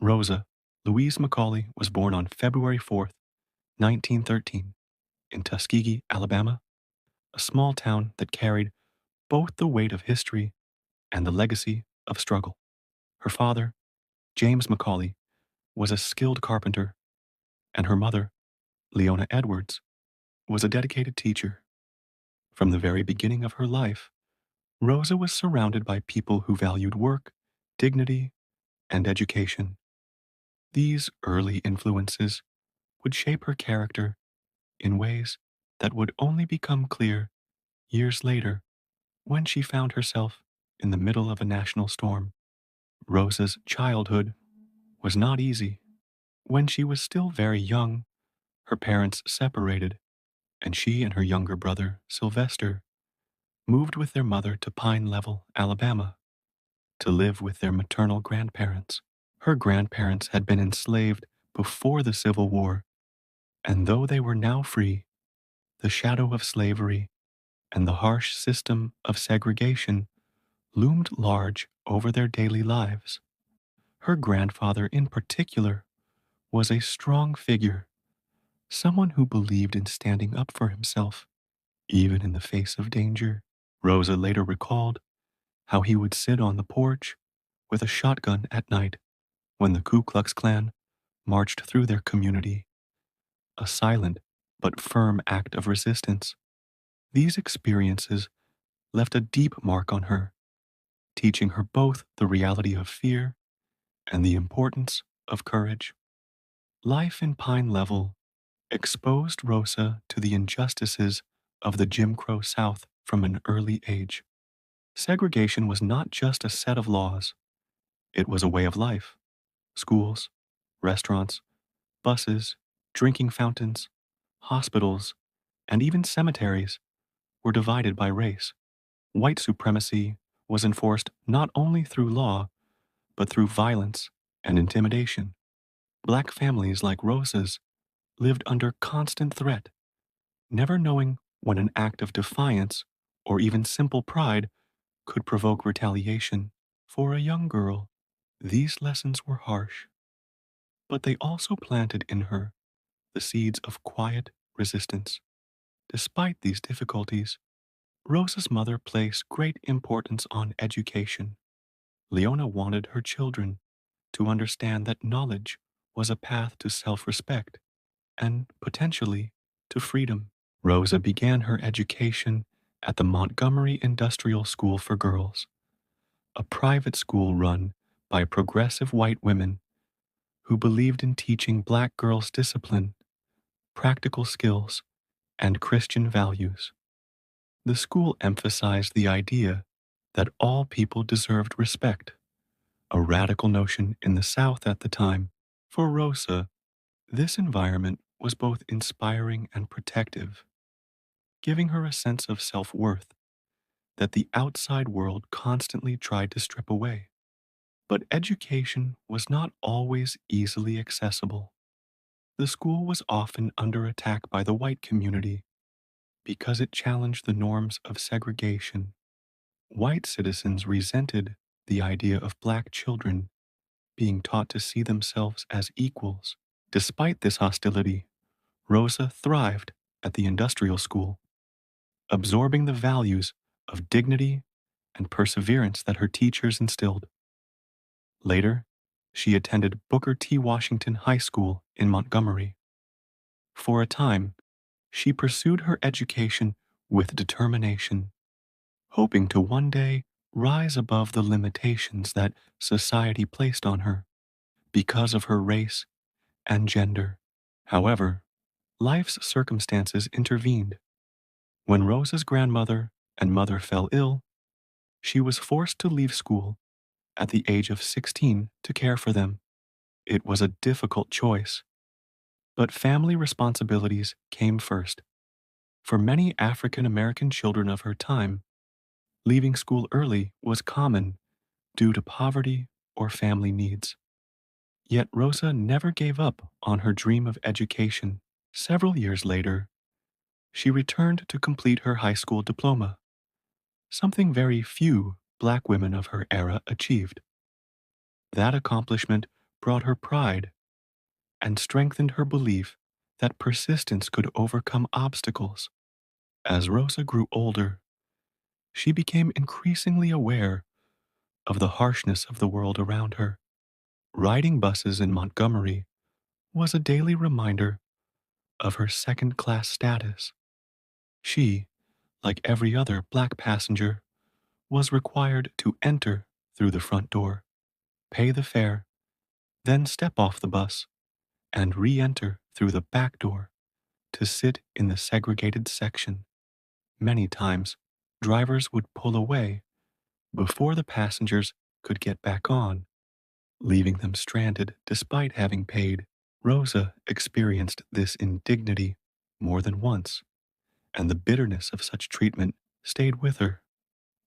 Rosa Louise Macaulay was born on February 4th, 1913, in Tuskegee, Alabama, a small town that carried both the weight of history and the legacy of struggle. Her father, James Macaulay, was a skilled carpenter, and her mother, Leona Edwards, was a dedicated teacher. From the very beginning of her life, Rosa was surrounded by people who valued work, dignity, and education. These early influences would shape her character in ways that would only become clear years later when she found herself in the middle of a national storm. Rosa's childhood was not easy. When she was still very young, her parents separated, and she and her younger brother, Sylvester, moved with their mother to Pine Level, Alabama, to live with their maternal grandparents. Her grandparents had been enslaved before the Civil War, and though they were now free, the shadow of slavery and the harsh system of segregation loomed large over their daily lives. Her grandfather, in particular, was a strong figure, someone who believed in standing up for himself, even in the face of danger. Rosa later recalled how he would sit on the porch with a shotgun at night when the Ku Klux Klan marched through their community, a silent but firm act of resistance. These experiences left a deep mark on her, teaching her both the reality of fear and the importance of courage. Life in Pine Level exposed Rosa to the injustices of the Jim Crow South from an early age. Segregation was not just a set of laws, it was a way of life. Schools, restaurants, buses, drinking fountains, hospitals, and even cemeteries were divided by race. White supremacy was enforced not only through law, but through violence and intimidation. Black families like Rosa's lived under constant threat, never knowing when an act of defiance or even simple pride could provoke retaliation. For a young girl, these lessons were harsh, but they also planted in her the seeds of quiet resistance. Despite these difficulties, Rosa's mother placed great importance on education. Leona wanted her children to understand that knowledge was a path to self respect and, potentially, to freedom. Rosa began her education at the Montgomery Industrial School for Girls, a private school run by progressive white women who believed in teaching black girls discipline, practical skills, and Christian values. The school emphasized the idea that all people deserved respect, a radical notion in the South at the time. For Rosa, this environment was both inspiring and protective, giving her a sense of self-worth that the outside world constantly tried to strip away. But education was not always easily accessible. The school was often under attack by the white community because it challenged the norms of segregation. White citizens resented the idea of black children being taught to see themselves as equals. Despite this hostility, Rosa thrived at the industrial school, absorbing the values of dignity and perseverance that her teachers instilled. Later, she attended Booker T. Washington High School in Montgomery. For a time, she pursued her education with determination, hoping to one day rise above the limitations that society placed on her because of her race and gender. However, life's circumstances intervened. When Rosa's grandmother and mother fell ill, she was forced to leave school at the age of 16 to care for them. It was a difficult choice, but family responsibilities came first. For many African American children of her time, leaving school early was common due to poverty or family needs. Yet Rosa never gave up on her dream of education. Several years later, she returned to complete her high school diploma, something very few black women of her era achieved. That accomplishment brought her pride and strengthened her belief that persistence could overcome obstacles. As Rosa grew older, she became increasingly aware of the harshness of the world around her. Riding buses in Montgomery was a daily reminder of her second class status. She, like every other black passenger, was required to enter through the front door, pay the fare, then step off the bus and re enter through the back door to sit in the segregated section. Many times, drivers would pull away before the passengers could get back on, leaving them stranded despite having paid. Rosa experienced this indignity more than once, and the bitterness of such treatment stayed with her.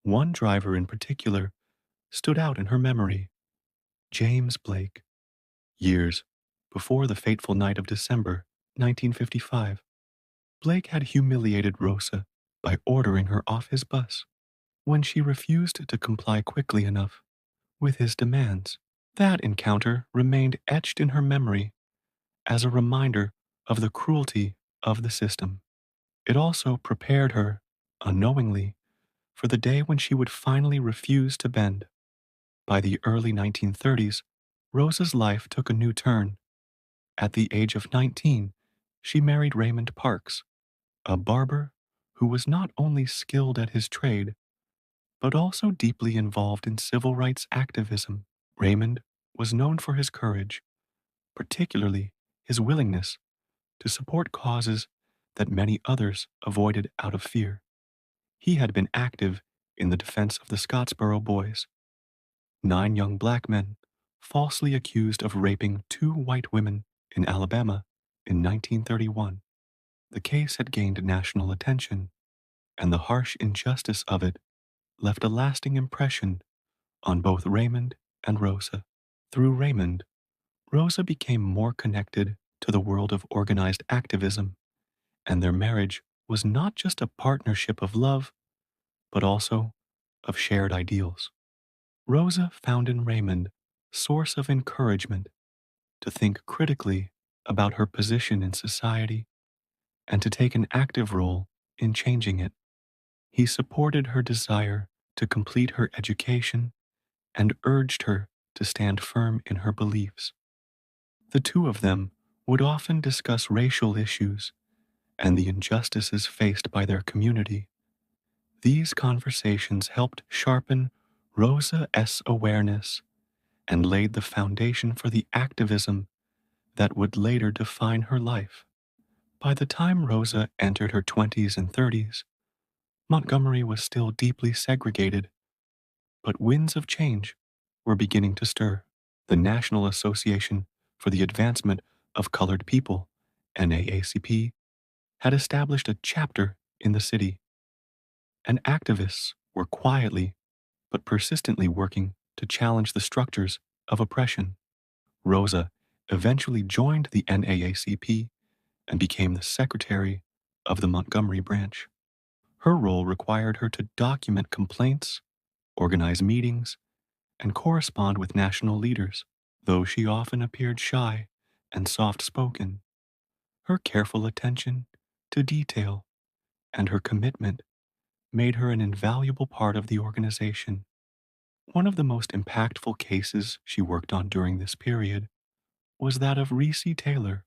One driver in particular stood out in her memory, James Blake. Years before the fateful night of December 1955, Blake had humiliated Rosa by ordering her off his bus when she refused to comply quickly enough with his demands. That encounter remained etched in her memory as a reminder of the cruelty of the system. It also prepared her, unknowingly, for the day when she would finally refuse to bend. By the early 1930s, Rosa's life took a new turn. At the age of 19, she married Raymond Parks, a barber who was not only skilled at his trade, but also deeply involved in civil rights activism. Raymond was known for his courage, particularly his willingness to support causes that many others avoided out of fear. He had been active in the defense of the Scottsboro Boys, 9 young black men falsely accused of raping 2 white women in Alabama in 1931. The case had gained national attention, and the harsh injustice of it left a lasting impression on both Raymond and Rosa. Through Raymond, Rosa became more connected to the world of organized activism, and their marriage was not just a partnership of love, but also of shared ideals. Rosa found in Raymond source of encouragement to think critically about her position in society and to take an active role in changing it. He supported her desire to complete her education and urged her to stand firm in her beliefs. The two of them would often discuss racial issues and the injustices faced by their community. These conversations helped sharpen Rosa's awareness and laid the foundation for the activism that would later define her life. By the time Rosa entered her 20s and 30s, Montgomery was still deeply segregated, but winds of change were beginning to stir. The National Association for the Advancement of Colored People, NAACP, had established a chapter in the city, and activists were quietly but persistently working to challenge the structures of oppression. Rosa eventually joined the NAACP and became the secretary of the Montgomery branch. Her role required her to document complaints, organize meetings, and correspond with national leaders. Though she often appeared shy and soft spoken, her careful attention to detail and her commitment made her an invaluable part of the organization. One of the most impactful cases she worked on during this period was that of Reese Taylor,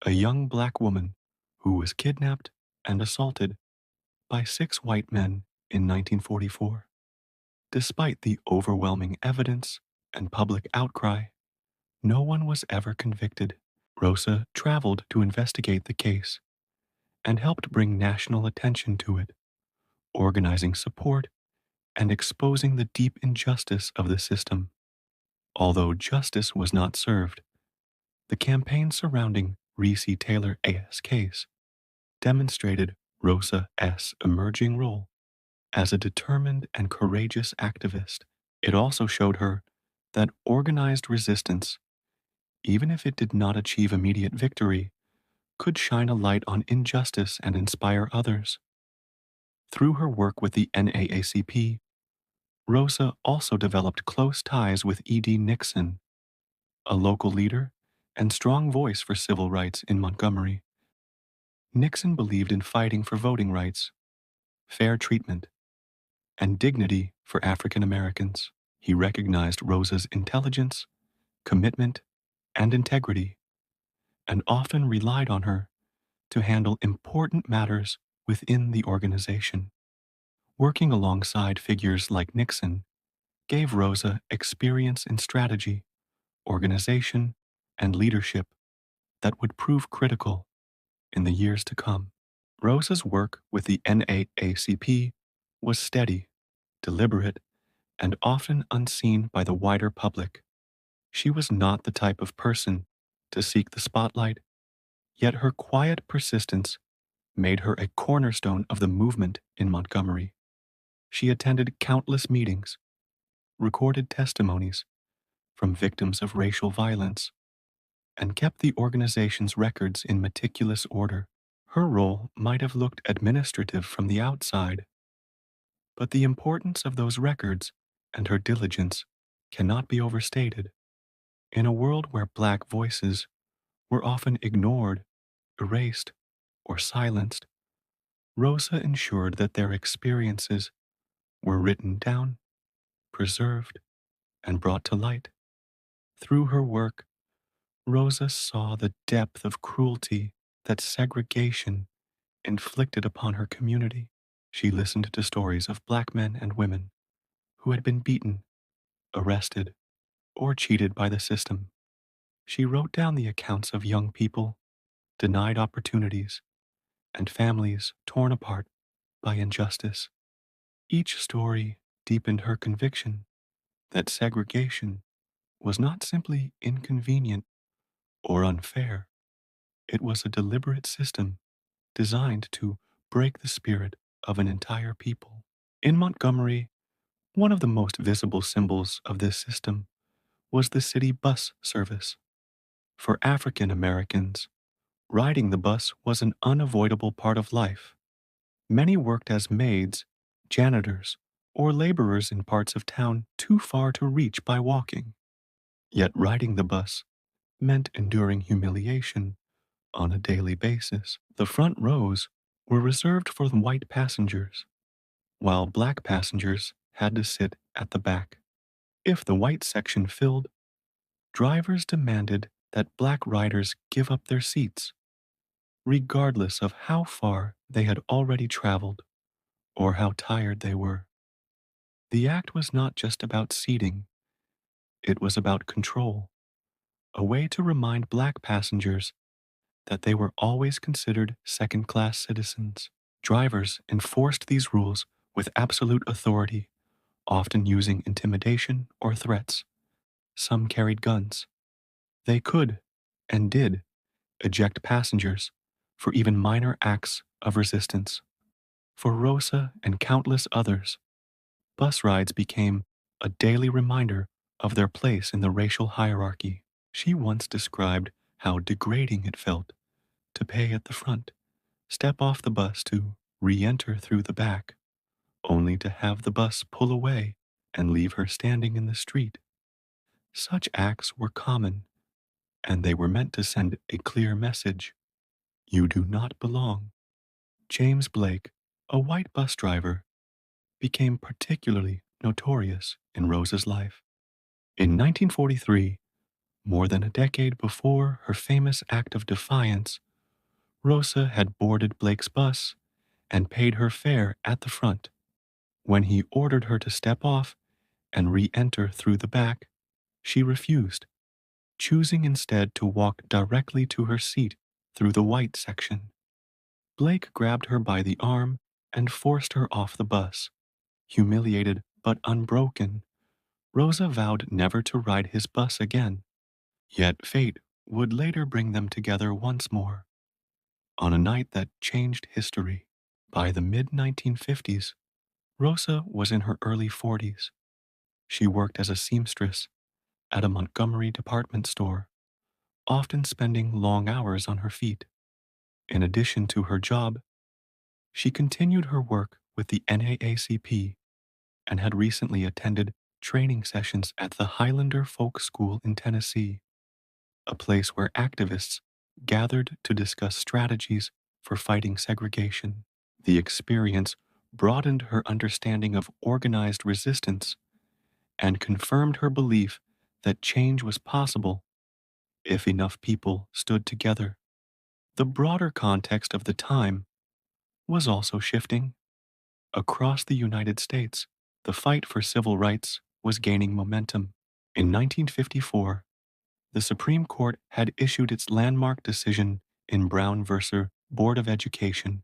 a young black woman who was kidnapped and assaulted by 6 white men in 1944. Despite the overwhelming evidence and public outcry, no one was ever convicted. Rosa traveled to investigate the case and helped bring national attention to it, organizing support and exposing the deep injustice of the system. Although justice was not served, the campaign surrounding Reese Taylor A.'s case demonstrated Rosa's emerging role as a determined and courageous activist. It also showed her that organized resistance, even if it did not achieve immediate victory, could shine a light on injustice and inspire others. Through her work with the NAACP, Rosa also developed close ties with E.D. Nixon, a local leader and strong voice for civil rights in Montgomery. Nixon believed in fighting for voting rights, fair treatment, and dignity for African Americans. He recognized Rosa's intelligence, commitment, and integrity, and often relied on her to handle important matters within the organization. Working alongside figures like Nixon gave Rosa experience in strategy, organization, and leadership that would prove critical in the years to come. Rosa's work with the NAACP was steady, deliberate, and often unseen by the wider public. She was not the type of person to seek the spotlight, yet her quiet persistence made her a cornerstone of the movement in Montgomery. She attended countless meetings, recorded testimonies from victims of racial violence, and kept the organization's records in meticulous order. Her role might have looked administrative from the outside, but the importance of those records and her diligence cannot be overstated. In a world where Black voices were often ignored, erased, or silenced, Rosa ensured that their experiences were written down, preserved, and brought to light. Through her work, Rosa saw the depth of cruelty that segregation inflicted upon her community. She listened to stories of Black men and women who had been beaten, arrested, or cheated by the system. She wrote down the accounts of young people denied opportunities and families torn apart by injustice. Each story deepened her conviction that segregation was not simply inconvenient or unfair, it was a deliberate system designed to break the spirit of an entire people. In Montgomery, one of the most visible symbols of this system was the city bus service. For African Americans, riding the bus was an unavoidable part of life. Many worked as maids, janitors, or laborers in parts of town too far to reach by walking. Yet riding the bus meant enduring humiliation on a daily basis. The front rows were reserved for the white passengers, while Black passengers had to sit at the back. If the white section filled, drivers demanded that Black riders give up their seats, regardless of how far they had already traveled or how tired they were. The act was not just about seating, it was about control, a way to remind Black passengers that they were always considered second class citizens. Drivers enforced these rules with absolute authority, often using intimidation or threats. Some carried guns. They could, and did, eject passengers for even minor acts of resistance. For Rosa and countless others, bus rides became a daily reminder of their place in the racial hierarchy. She once described how degrading it felt to pay at the front, step off the bus to re enter through the back, only to have the bus pull away and leave her standing in the street. Such acts were common, and they were meant to send a clear message: you do not belong. James Blake, a white bus driver, became particularly notorious in Rosa's life. In 1943, more than a decade before her famous act of defiance, Rosa had boarded Blake's bus and paid her fare at the front. When he ordered her to step off and re enter through the back, she refused, choosing instead to walk directly to her seat through the white section. Blake grabbed her by the arm and forced her off the bus. Humiliated but unbroken, Rosa vowed never to ride his bus again. Yet fate would later bring them together once more, on a night that changed history. By the mid 1950s, Rosa was in her early 40s. She worked as a seamstress at a Montgomery department store, often spending long hours on her feet. In addition to her job, she continued her work with the NAACP and had recently attended training sessions at the Highlander Folk School in Tennessee. a place where activists gathered to discuss strategies for fighting segregation. The experience broadened her understanding of organized resistance and confirmed her belief that change was possible if enough people stood together. The broader context of the time was also shifting. Across the United States, the fight for civil rights was gaining momentum. In 1954, the Supreme Court had issued its landmark decision in Brown v. Board of Education,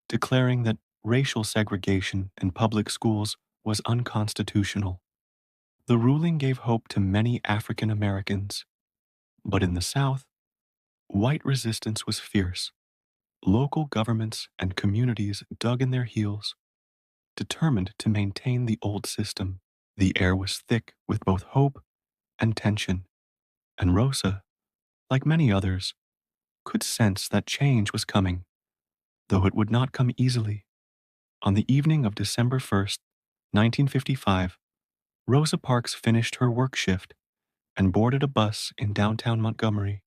declaring that racial segregation in public schools was unconstitutional. The ruling gave hope to many African Americans, but in the South, white resistance was fierce. Local governments and communities dug in their heels, determined to maintain the old system. The air was thick with both hope and tension, and Rosa, like many others, could sense that change was coming, though it would not come easily. On the evening of December 1st, 1955, Rosa Parks finished her work shift and boarded a bus in downtown Montgomery.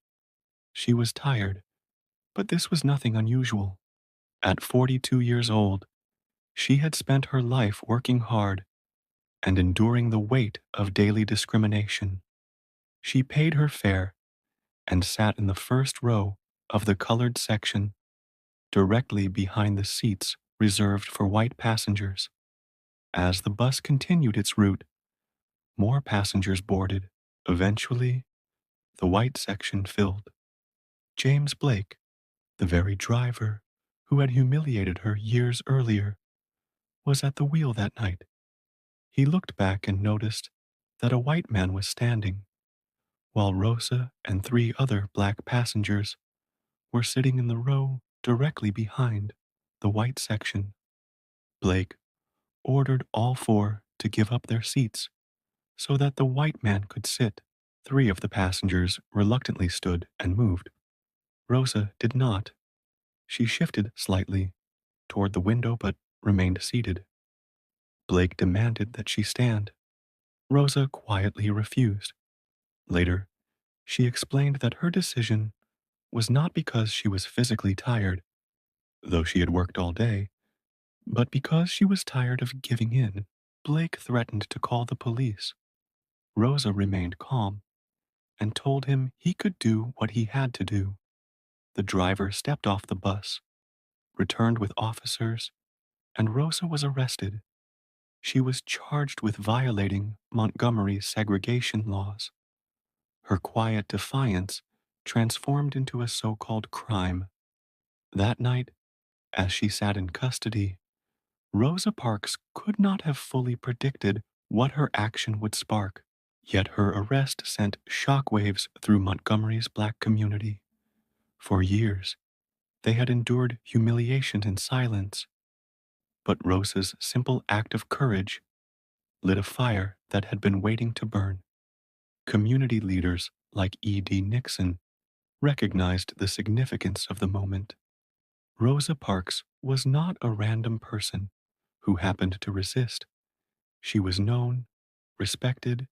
She was tired, but this was nothing unusual. At 42 years old, she had spent her life working hard and enduring the weight of daily discrimination. She paid her fare and sat in the first row of the colored section, directly behind the seats reserved for white passengers. As the bus continued its route, more passengers boarded. Eventually, the white section filled. James Blake, the very driver who had humiliated her years earlier, was at the wheel that night. He looked back and noticed that a white man was standing, while Rosa and three other black passengers were sitting in the row directly behind the white section. Blake ordered all four to give up their seats so that the white man could sit. Three of the passengers reluctantly stood and moved. Rosa did not. She shifted slightly toward the window but remained seated. Blake demanded that she stand. Rosa quietly refused. Later, she explained that her decision was not because she was physically tired, though she had worked all day, but because she was tired of giving in. Blake threatened to call the police. Rosa remained calm and told him he could do what he had to do. The driver stepped off the bus, returned with officers, and Rosa was arrested. She was charged with violating Montgomery's segregation laws. Her quiet defiance transformed into a so-called crime. That night, as she sat in custody, Rosa Parks could not have fully predicted what her action would spark. Yet her arrest sent shockwaves through Montgomery's black community. For years, they had endured humiliation in silence, but Rosa's simple act of courage lit a fire that had been waiting to burn. Community leaders like E.D. Nixon recognized the significance of the moment. Rosa Parks was not a random person who happened to resist. She was known, respected,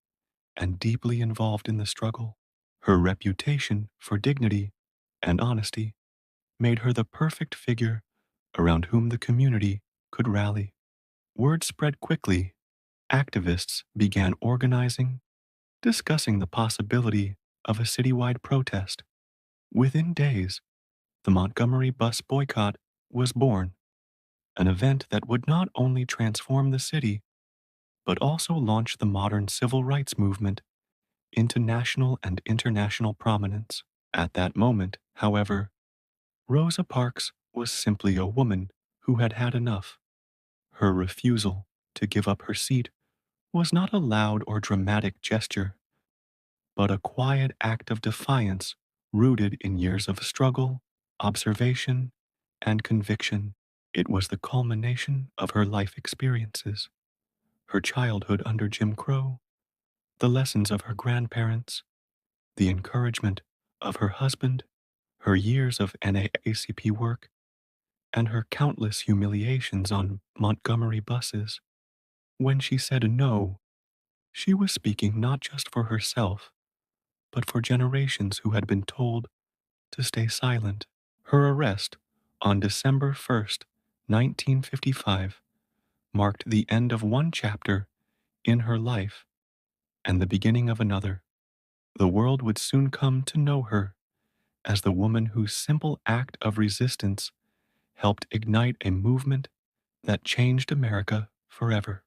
and deeply involved in the struggle. Her reputation for dignity and honesty made her the perfect figure around whom the community could rally. Word spread quickly. Activists began organizing, discussing the possibility of a citywide protest. Within days, the Montgomery Bus Boycott was born, an event that would not only transform the city, but also launch the modern civil rights movement into national and international prominence. At that moment, however, Rosa Parks was simply a woman who had had enough. Her refusal to give up her seat was not a loud or dramatic gesture, but a quiet act of defiance rooted in years of struggle, observation, and conviction. It was the culmination of her life experiences, her childhood under Jim Crow, the lessons of her grandparents, the encouragement of her husband, her years of NAACP work, and her countless humiliations on Montgomery buses. When she said no, she was speaking not just for herself, but for generations who had been told to stay silent. Her arrest on December 1st, 1955, marked the end of one chapter in her life and the beginning of another. The world would soon come to know her as the woman whose simple act of resistance helped ignite a movement that changed America forever.